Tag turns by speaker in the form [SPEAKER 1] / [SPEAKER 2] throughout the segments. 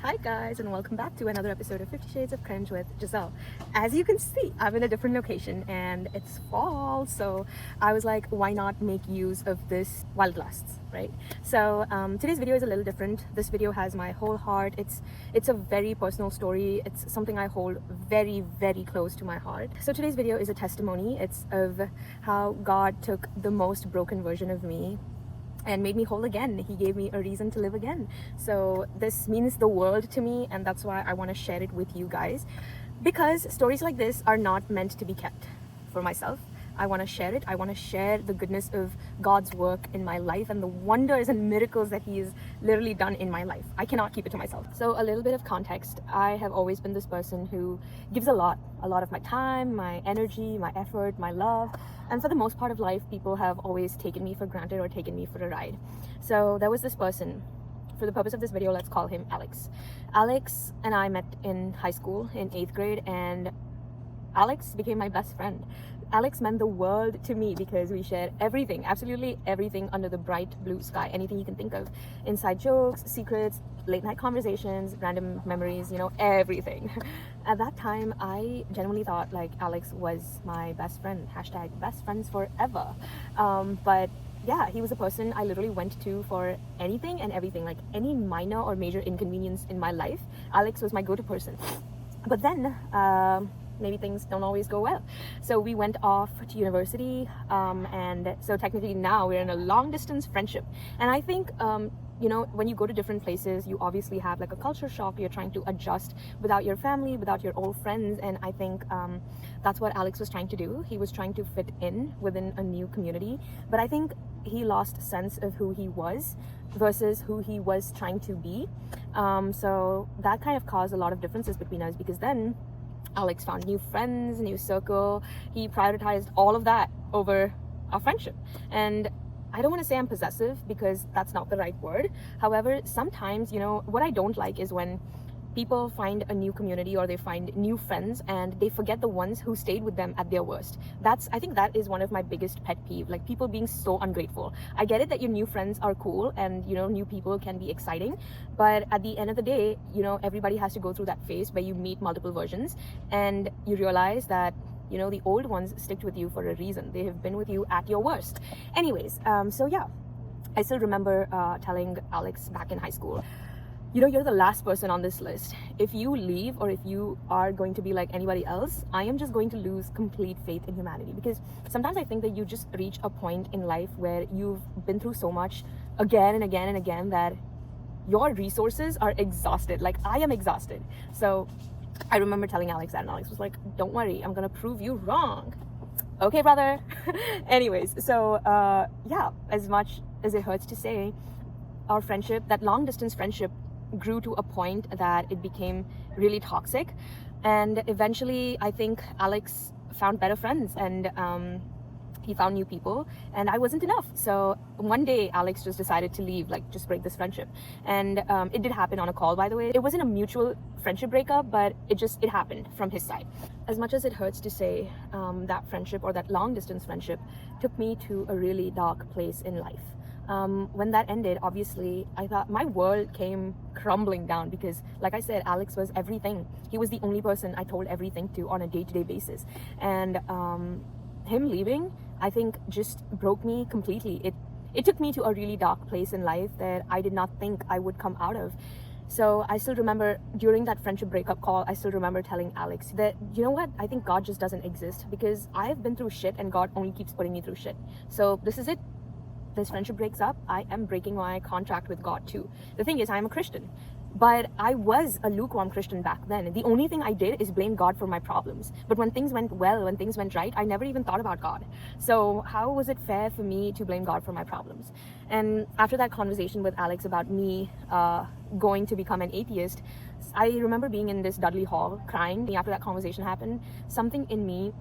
[SPEAKER 1] Hi guys, and welcome back to another episode of 50 Shades of Cringe with Giselle. As you can see, I'm in a different location and it's fall, so I was like, why not make use of this while it lasts, right? So today's video is a little different. This video has my whole heart. It's a very personal story. It's something I hold very, very close to my heart. So today's video is a testimony. It's of how God took the most broken version of me and made me whole again. He gave me a reason to live again. So this means the world to me, and that's why I want to share it with you guys, because stories like this are not meant to be kept for myself. I want to share it. I want to share the goodness of God's work in my life and the wonders and miracles that He has literally done in my life. I cannot keep it to myself. So a little bit of context. I have always been this person who gives a lot of my time, my energy, my effort, my love. And for the most part of life, people have always taken me for granted or taken me for a ride. So there was this person. For the purpose of this video, let's call him Alex. Alex and I met in high school in 8th grade, and Alex became my best friend. Alex meant the world to me because we shared everything, absolutely everything under the bright blue sky, anything you can think of. Inside jokes, secrets, late night conversations, random memories, everything. At that time, I genuinely thought like Alex was my best friend, hashtag best friends forever. But yeah, he was a person I literally went to for anything and everything, like any minor or major inconvenience in my life. Alex was my go-to person. But then, maybe things don't always go well. So we went off to university, and so technically now we're in a long distance friendship. And I think, when you go to different places, you obviously have like a culture shock. You're trying to adjust without your family, without your old friends. And I think that's what Alex was trying to do. He was trying to fit in within a new community. But I think he lost sense of who he was versus who he was trying to be. So that kind of caused a lot of differences between us, because then Alex found new friends, new circle. He prioritized all of that over our friendship. And I don't want to say I'm possessive because that's not the right word. However, sometimes, what I don't like is when people find a new community or they find new friends and they forget the ones who stayed with them at their worst. I think that is one of my biggest pet peeve, like people being so ungrateful. I get it that your new friends are cool and, new people can be exciting. But at the end of the day, everybody has to go through that phase where you meet multiple versions and you realize that the old ones stick with you for a reason. They have been with you at your worst. Anyways, so yeah, I still remember telling Alex back in high school, you're the last person on this list. If you leave or if you are going to be like anybody else, I am just going to lose complete faith in humanity. Because sometimes I think that you just reach a point in life where you've been through so much again and again and again that your resources are exhausted. Like I am exhausted. So I remember telling Alex that, and Alex was like, don't worry, I'm gonna prove you wrong. Okay, brother. Anyways, so yeah, as much as it hurts to say, our friendship, that long distance friendship, grew to a point that it became really toxic. And eventually I think Alex found better friends, and he found new people, and I wasn't enough. So one day Alex just decided to leave, like just break this friendship. And it did happen on a call, by the way. It wasn't a mutual friendship breakup, but it happened from his side. As much as it hurts to say, that friendship or that long distance friendship took me to a really dark place in life. When that ended, obviously I thought my world came crumbling down, because like I said, Alex was everything. He was the only person I told everything to on a day-to-day basis. And him leaving, I think, just broke me completely. It took me to a really dark place in life that I did not think I would come out of. So I still remember during that friendship breakup call, I still remember telling Alex that, you know what, I think God just doesn't exist, because I've been through shit and God only keeps putting me through shit. So this is it. This friendship breaks up, I am breaking my contract with God too. The thing is, I'm a Christian, but I was a lukewarm Christian back then. The only thing I did is blame God for my problems. But when things went well, when things went right, I never even thought about God. So how was it fair for me to blame God for my problems? And after that conversation with Alex about me going to become an atheist, I remember being in this Dudley Hall crying. After that conversation happened, something in me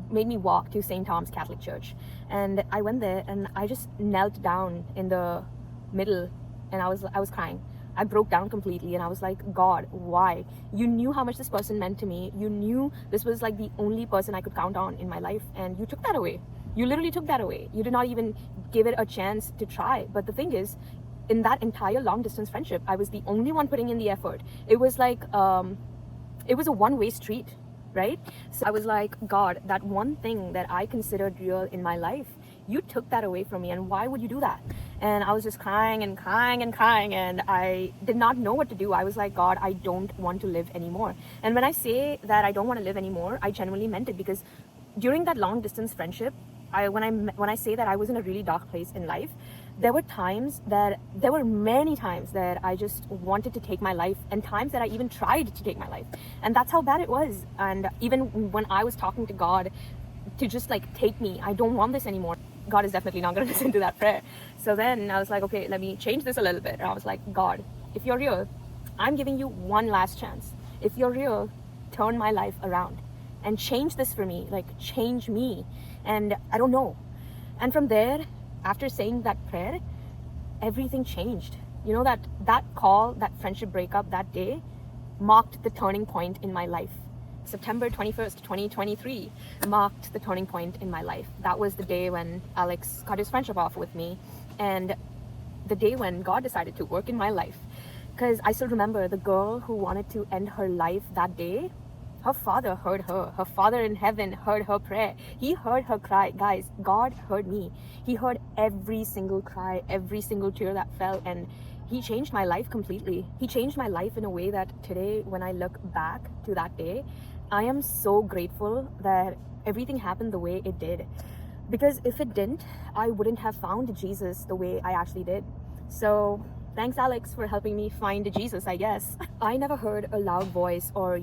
[SPEAKER 1] made me walk to St. Thomas Catholic Church. And I went there and I just knelt down in the middle, and I was crying. I broke down completely, and I was like, God, why? You knew how much this person meant to me. You knew this was like the only person I could count on in my life, and you took that away. You literally took that away. You did not even give it a chance to try. But the thing is, in that entire long distance friendship, I was the only one putting in the effort. It was like, it was a one-way street, right? So I was like, God, that one thing that I considered real in my life, you took that away from me, and why would you do that? And I was just crying and crying and crying, and I did not know what to do. I was like, God, I don't want to live anymore. And when I say that I don't want to live anymore, I genuinely meant it, because during that long distance friendship, when I say that I was in a really dark place in life, there were many times that I just wanted to take my life, and times that I even tried to take my life. And that's how bad it was. And even when I was talking to God to just like take me, I don't want this anymore, God is definitely not going to listen to that prayer. So then I was like, okay, let me change this a little bit. And I was like, God, if you're real, I'm giving you one last chance. If you're real, turn my life around and change this for me, like change me. And I don't know. And from there, after saying that prayer, everything changed. You know, that call, that friendship breakup that day marked the turning point in my life. September 21st, 2023 marked the turning point in my life. That was the day when Alex cut his friendship off with me, and the day when God decided to work in my life. Because I still remember the girl who wanted to end her life that day. Her father heard her. Her father in heaven heard her prayer. He heard her cry. Guys, God heard me. He heard every single cry, every single tear that fell, and he changed my life completely. He changed my life in a way that today, when I look back to that day, I am so grateful that everything happened the way it did. Because if it didn't, I wouldn't have found Jesus the way I actually did. So thanks, Alex, for helping me find Jesus, I guess. I never heard a loud voice or,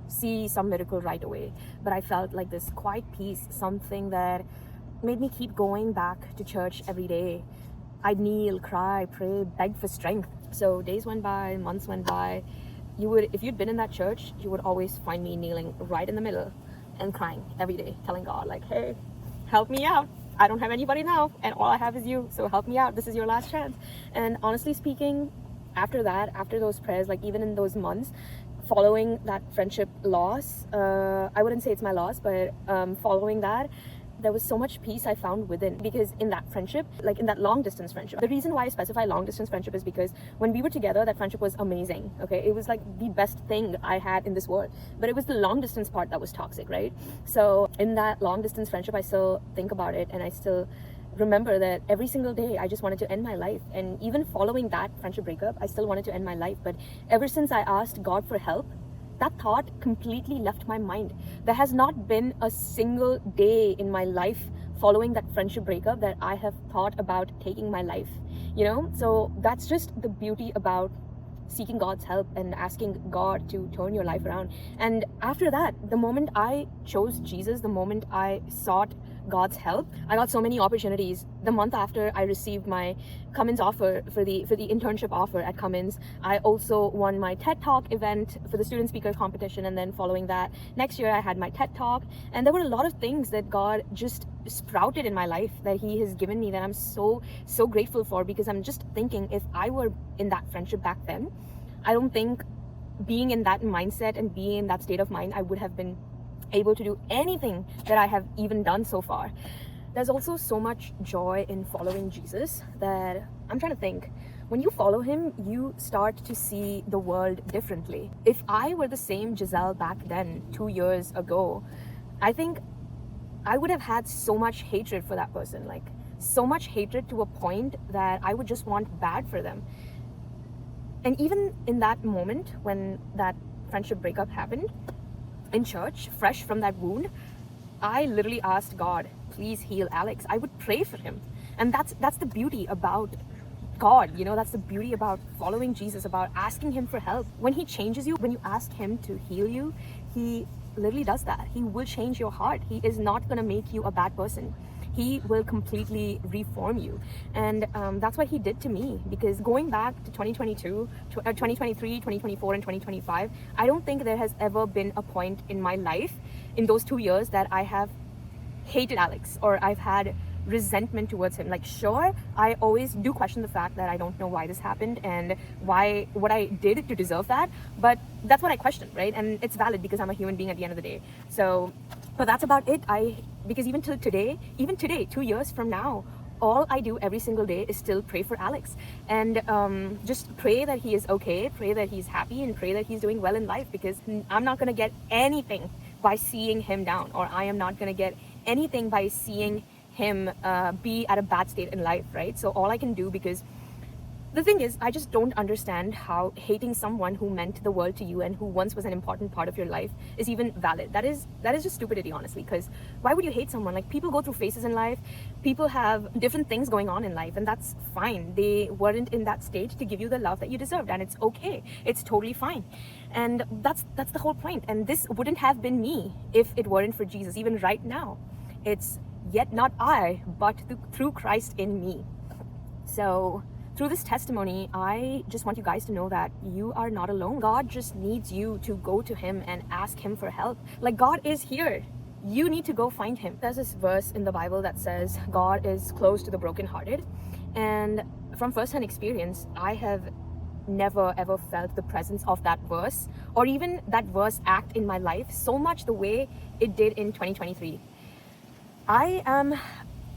[SPEAKER 1] see some miracle right away. But I felt like this quiet peace, something that made me keep going back to church every day. I'd kneel, cry, pray, beg for strength. So days went by, months went by. If you'd been in that church, you would always find me kneeling right in the middle and crying every day, telling God, like, hey, help me out. I don't have anybody now, and all I have is you, so help me out. This is your last chance. And honestly speaking, after those prayers, like even in those months following that friendship loss, I wouldn't say it's my loss, but following that, there was so much peace I found within. Because in that friendship, like in that long distance friendship, the reason why I specify long distance friendship is because when we were together, that friendship was amazing. Okay, it was like the best thing I had in this world, but it was the long distance part that was toxic, right? So in that long distance friendship, I still think about it, and I still remember that every single day I just wanted to end my life. And even following that friendship breakup, I still wanted to end my life. But ever since I asked God for help, that thought completely left my mind. There has not been a single day in my life following that friendship breakup that I have thought about taking my life, So that's just the beauty about seeking God's help and asking God to turn your life around. And after that, the moment I chose Jesus, the moment I sought God's help, I got so many opportunities. The month after I received my Cummins offer for the internship offer at Cummins, I also won my TED Talk event for the student speaker competition. And then following that, next year I had my TED Talk. And there were a lot of things that God just sprouted in my life that he has given me that I'm so grateful for. Because I'm just thinking, if I were in that friendship back then, I don't think being in that mindset and being in that state of mind, I would have been able to do anything that I have even done so far. There's also so much joy in following Jesus that I'm trying to think. When you follow him, you start to see the world differently. If I were the same Giselle back then, 2 years ago, I think I would have had so much hatred for that person, like so much hatred to a point that I would just want bad for them. And even in that moment when that friendship breakup happened, in church, fresh from that wound, I literally asked God, please heal Alex. I would pray for him. And that's the beauty about God, that's the beauty about following Jesus, about asking him for help. When he changes you, when you ask him to heal you, he literally does that. He will change your heart. He is not going to make you a bad person. He will completely reform you. And that's what he did to me. Because going back to 2022, 2023, 2024, and 2025, I don't think there has ever been a point in my life in those 2 years that I have hated Alex or I've had resentment towards him. Like, sure, I always do question the fact that I don't know why this happened and what I did to deserve that. But that's what I question, right? And it's valid because I'm a human being at the end of the day. So, but that's about it. Because even today, 2 years from now, all I do every single day is still pray for Alex, and just pray that he is okay, pray that he's happy, and pray that he's doing well in life, because I'm not going to get anything by seeing him down, or I am not going to get anything by seeing him be at a bad state in life, right? So all I can do, because the thing is, I just don't understand how hating someone who meant the world to you and who once was an important part of your life is even valid. That is just stupidity, honestly, because why would you hate someone? Like, people go through phases in life, people have different things going on in life, and that's fine. They weren't in that state to give you the love that you deserved, and it's okay. It's totally fine. And that's the whole point. And this wouldn't have been me if it weren't for Jesus. Even right now, it's yet not I, but through Christ in me. So through this testimony, I just want you guys to know that you are not alone. God just needs you to go to him and ask him for help. Like, God is here. You need to go find him. There's this verse in the Bible that says God is close to the brokenhearted. And from firsthand experience, I have never ever felt the presence of that verse, or even that verse act in my life so much the way it did in 2023. I am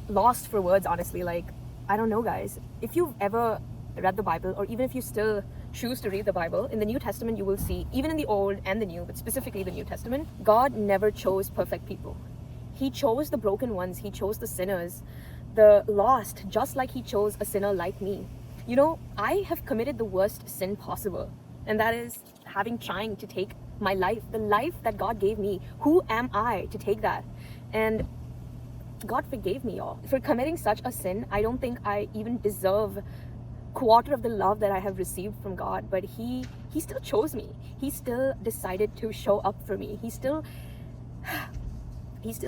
[SPEAKER 1] lost for words, honestly. Like, I don't know, guys. If you've ever read the Bible, or even if you still choose to read the Bible, in the New Testament, you will see, even in the Old and the New, but specifically the New Testament, God never chose perfect people. He chose the broken ones. He chose the sinners, the lost, just like he chose a sinner like me. You know, I have committed the worst sin possible, and that is trying to take my life, the life that God gave me. Who am I to take that? And God forgave me, all for committing such a sin. I don't think I even deserve quarter of the love that I have received from God, but he still chose me. He still decided to show up for me. He still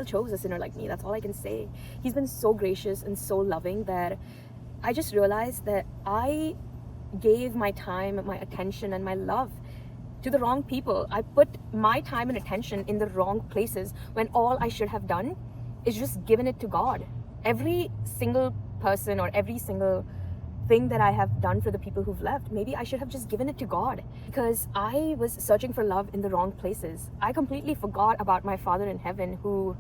[SPEAKER 1] chose a sinner like me. That's all I can say. He's been so gracious and so loving that I just realized that I gave my time, my attention, and my love to the wrong people. I put my time and attention in the wrong places, when all I should have done is just given it to God. Every single person, or every single thing that I have done for the people who've left, maybe I should have just given it to God, because I was searching for love in the wrong places. I completely forgot about my Father in heaven, who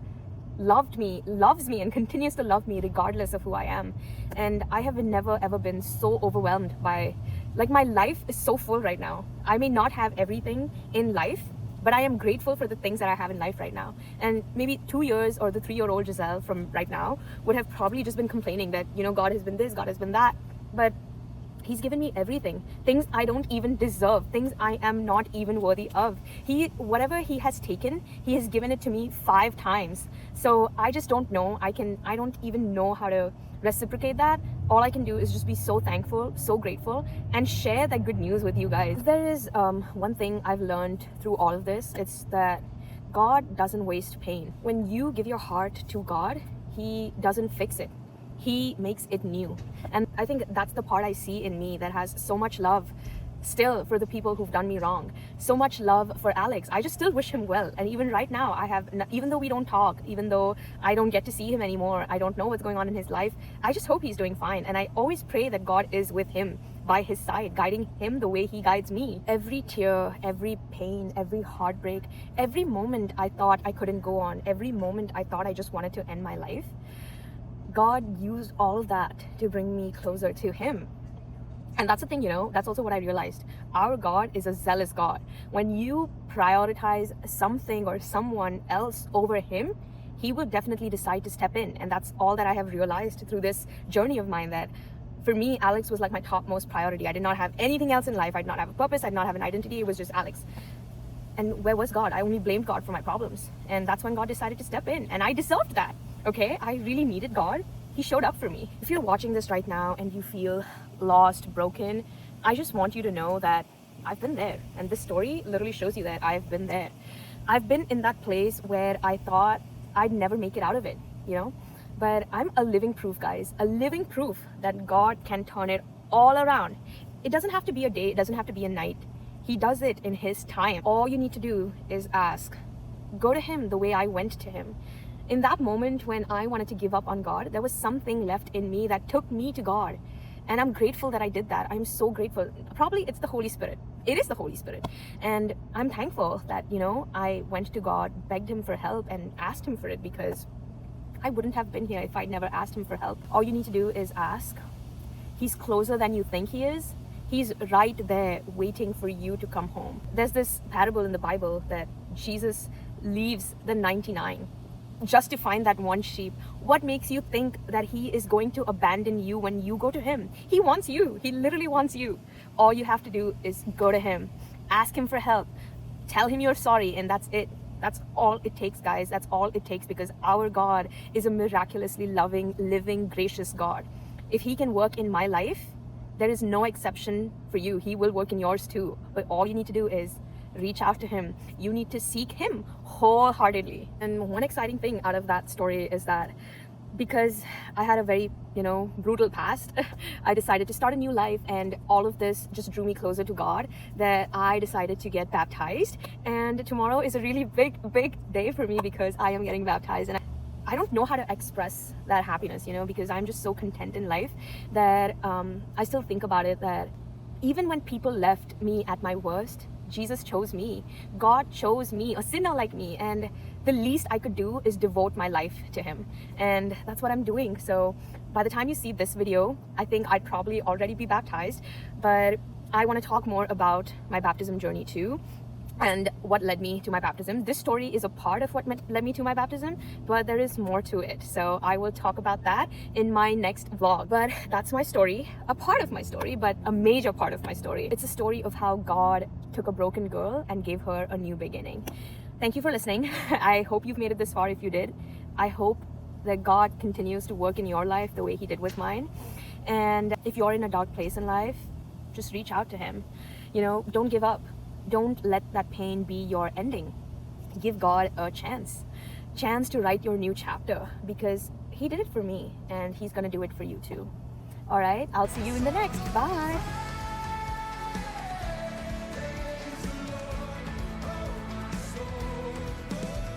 [SPEAKER 1] loved me, loves me, and continues to love me regardless of who I am. And I have never ever been so overwhelmed by, like, my life is so full right now. I may not have everything in life, but I am grateful for the things that I have in life right now. And maybe 2 years, or the 3-year-old Giselle from right now, would have probably just been complaining that, you know, God has been this, God has been that. But he's given me everything. Things I don't even deserve. Things I am not even worthy of. Whatever he has taken, he has given it to me 5 times. So I just don't know. I don't even know how to reciprocate that. All I can do is just be so thankful, so grateful, and share that good news with you guys. There is one thing I've learned through all of this. It's that God doesn't waste pain. When you give your heart to God, he doesn't fix it. He makes it new. And I think that's the part I see in me that has so much love still for the people who've done me wrong. So much love for Alex. I just still wish him well. And even right now, even though we don't talk, even though I don't get to see him anymore, I don't know what's going on in his life, I just hope he's doing fine. And I always pray that God is with him, by his side, guiding him the way he guides me. Every tear, every pain, every heartbreak, every moment I thought I couldn't go on, every moment I thought I just wanted to end my life, God used all of that to bring me closer to him. And that's the thing, you know, that's also what I realized. Our God is a zealous God. When you prioritize something or someone else over him, he will definitely decide to step in. And that's all that I have realized through this journey of mine, that for me, Alex was like my topmost priority. I did not have anything else in life. I did not have a purpose. I did not have an identity. It was just Alex. And where was God? I only blamed God for my problems. And that's when God decided to step in. And I deserved that. Okay, I really needed God. He showed up for me. If you're watching this right now and you feel lost, broken, I just want you to know that I've been there. And this story literally shows you that I've been there. I've been in that place where I thought I'd never make it out of it, you know? But I'm a living proof, guys. A living proof that God can turn it all around. It doesn't have to be a day. It doesn't have to be a night. He does it in his time. All you need to do is ask. Go to him the way I went to him. In that moment when I wanted to give up on God, there was something left in me that took me to God. And I'm grateful that I did that. I'm so grateful. Probably it's the Holy Spirit. It is the Holy Spirit. And I'm thankful that, you know, I went to God, begged him for help, and asked him for it, because I wouldn't have been here if I'd never asked him for help. All you need to do is ask. He's closer than you think he is. He's right there waiting for you to come home. There's this parable in the Bible that Jesus leaves the 99 just to find that one sheep. What makes you think that he is going to abandon you when you go to him? He wants you. He literally wants you. All you have to do is go to him, ask him for help, tell him you're sorry, and that's it. That's all it takes, guys. That's all it takes, because our God is a miraculously loving, living, gracious God. If he can work in my life, there is no exception for you. He will work in yours too. But all you need to do is reach out to him. You need to seek him wholeheartedly. And one exciting thing out of that story is that because I had a very, brutal past, I decided to start a new life, and all of this just drew me closer to God, that I decided to get baptized. And tomorrow is a really big day for me, because I am getting baptized, and I don't know how to express that happiness, because I'm just so content in life that I still think about it, that even when people left me at my worst, Jesus chose me. God chose me, a sinner like me, and the least I could do is devote my life to him. And that's what I'm doing. So by the time you see this video, I think I'd probably already be baptized, but I want to talk more about my baptism journey too, and what led me to my baptism. This story is a part of what led me to my baptism, but there is more to it. So I will talk about that in my next vlog. But that's my story, a part of my story, but a major part of my story. It's a story of how God took a broken girl and gave her a new beginning. Thank you for listening. I hope you've made it this far if you did. I hope that God continues to work in your life the way he did with mine. And if you're in a dark place in life, just reach out to him. Don't give up. Don't let that pain be your ending. Give God a chance to write your new chapter, because he did it for me and he's gonna do it for you too. All right, I'll see you in the next. Bye.